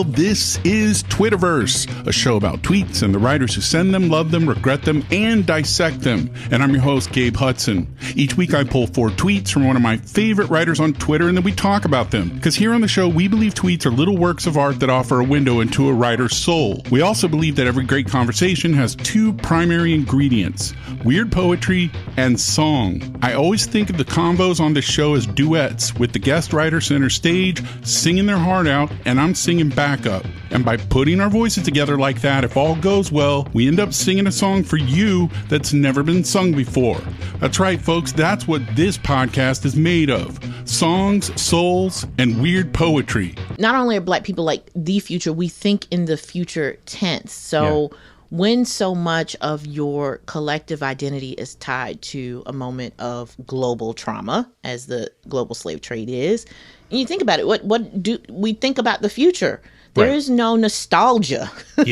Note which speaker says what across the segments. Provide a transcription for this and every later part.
Speaker 1: This is Twitterverse, a show about tweets and the writers who send them, love them, regret them, and dissect them. And I'm your host, Gabe Hudson. Each week I pull 4 tweets from one of my favorite writers on Twitter, and then we talk about them. Because here on the show, we believe tweets are little works of art that offer a window into a writer's soul. We also believe that every great conversation has 2 primary ingredients: weird poetry and song. I always think of the convos on this show as duets, with the guest writer center stage singing their heart out, and I'm singing back up. And by putting our voices together like that, if all goes well, we end up singing a song for you that's never been sung before. That's right, folks. That's what this podcast is made of. Songs, souls, and weird poetry.
Speaker 2: Not only are Black people like the future, we think in the future tense. So when so much of your collective identity is tied to a moment of global trauma, as the global slave trade is, and you think about it, what do we think about the future? There is no nostalgia for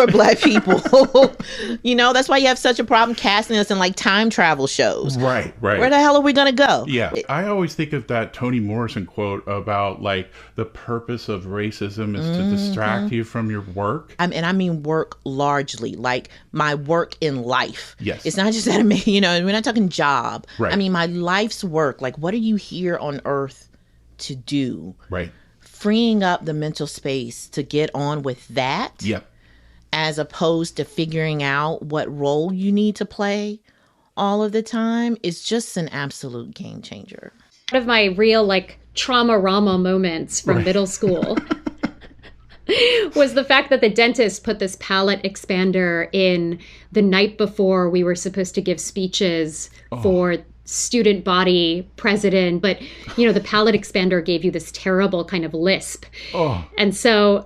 Speaker 2: Black people. You know, that's why you have such a problem casting us in like time travel shows.
Speaker 1: Right.
Speaker 2: Where the hell are we going to go?
Speaker 1: Yeah. I always think of that Toni Morrison quote about like the purpose of racism is to distract you from your work. I
Speaker 2: mean work largely, like my work in life.
Speaker 1: Yes.
Speaker 2: It's not just that, we're not talking job.
Speaker 1: Right.
Speaker 2: I mean, my life's work. Like, what are you here on earth to do?
Speaker 1: Right.
Speaker 2: Freeing up the mental space to get on with that, as opposed to figuring out what role you need to play all of the time, is just an absolute game changer.
Speaker 3: One of my real trauma-rama moments from middle school was the fact that the dentist put this palate expander in the night before we were supposed to give speeches for student body president, but the palate expander gave you this terrible kind of lisp. And so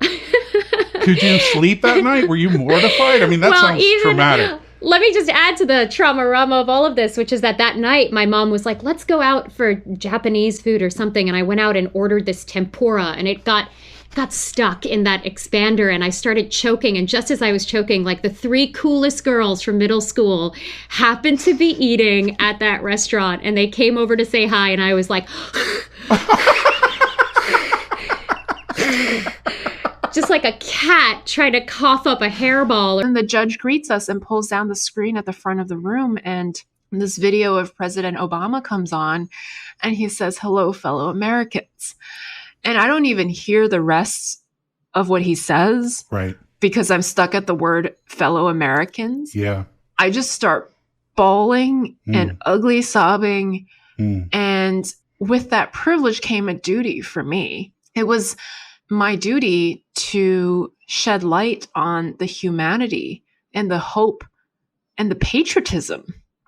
Speaker 1: could you sleep that night? Were you mortified? I mean, that sounds traumatic.
Speaker 3: Let me just add to the trauma-rama of all of this, which is that night my mom was like, let's go out for Japanese food or something, and I went out and ordered this tempura, and it got stuck in that expander, and I started choking. And just as I was choking, like the 3 coolest girls from middle school happened to be eating at that restaurant, and they came over to say hi, and I was like, just like a cat trying to cough up a hairball.
Speaker 4: And the judge greets us and pulls down the screen at the front of the room, and this video of President Obama comes on, and he says, "Hello, fellow Americans." And I don't even hear the rest of what he says.
Speaker 1: Right.
Speaker 4: Because I'm stuck at the word fellow Americans.
Speaker 1: Yeah.
Speaker 4: I just start bawling and ugly sobbing. And with that privilege came a duty for me. It was my duty to shed light on the humanity and the hope and the patriotism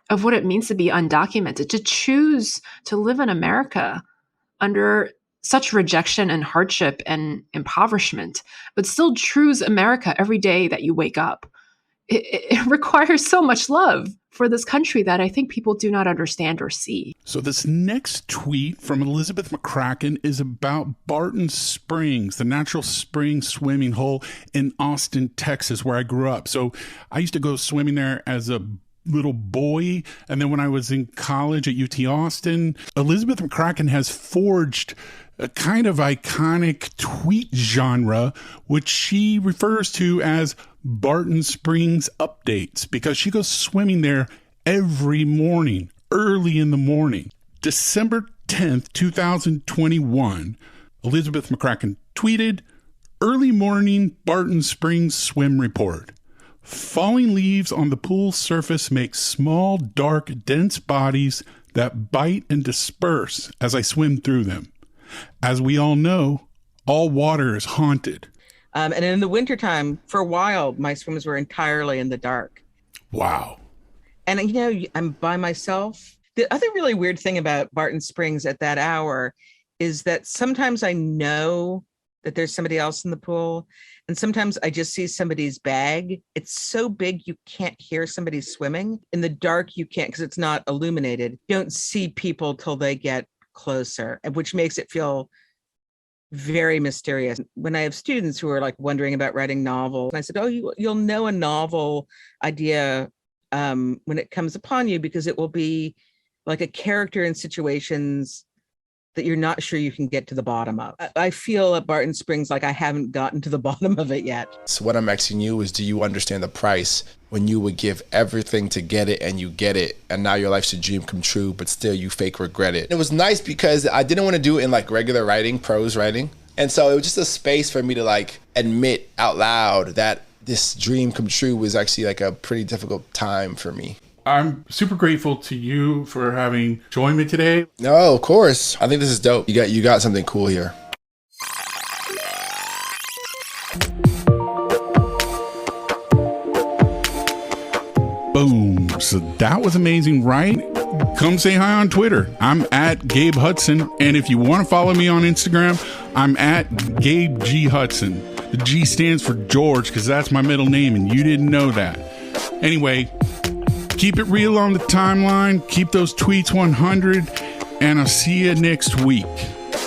Speaker 4: of what it means to be undocumented, to choose to live in America under such rejection and hardship and impoverishment, but still choose America every day that you wake up. It requires so much love for this country that I think people do not understand or see.
Speaker 1: So this next tweet from Elizabeth McCracken is about Barton Springs, the natural spring swimming hole in Austin, Texas, where I grew up. So I used to go swimming there as a little boy. And then when I was in college at UT Austin, Elizabeth McCracken has forged a kind of iconic tweet genre, which she refers to as Barton Springs updates, because she goes swimming there every morning, early in the morning. December 10th, 2021, Elizabeth McCracken tweeted, "Early morning Barton Springs swim report. Falling leaves on the pool surface make small, dark, dense bodies that bite and disperse as I swim through them. As we all know, all water is haunted."
Speaker 5: And in the wintertime, for a while, my swims were entirely in the dark.
Speaker 1: Wow.
Speaker 5: And, I'm by myself. The other really weird thing about Barton Springs at that hour is that sometimes I know that there's somebody else in the pool, and sometimes I just see somebody's bag. It's so big you can't hear somebody swimming. In the dark, you can't, because it's not illuminated. You don't see people till they get closer, which makes it feel very mysterious. When I have students who are like wondering about writing novels, I said, you'll know a novel idea when it comes upon you, because it will be like a character in situations that you're not sure you can get to the bottom of. I feel at Barton Springs like I haven't gotten to the bottom of it yet.
Speaker 6: So what I'm asking you is, do you understand the price when you would give everything to get it and you get it, and now your life's a dream come true, but still you fake regret it? It was nice because I didn't want to do it in like regular writing, prose writing. And so it was just a space for me to like admit out loud that this dream come true was actually like a pretty difficult time for me.
Speaker 1: I'm super grateful to you for having joined me today.
Speaker 6: No, of course. I think this is dope. You got something cool here.
Speaker 1: Boom. So that was amazing, right? Come say hi on Twitter. I'm at Gabe Hudson. And if you want to follow me on Instagram, I'm at Gabe G. Hudson. The G stands for George because that's my middle name and you didn't know that. Anyway, keep it real on the timeline. Keep those tweets 100. And I'll see you next week.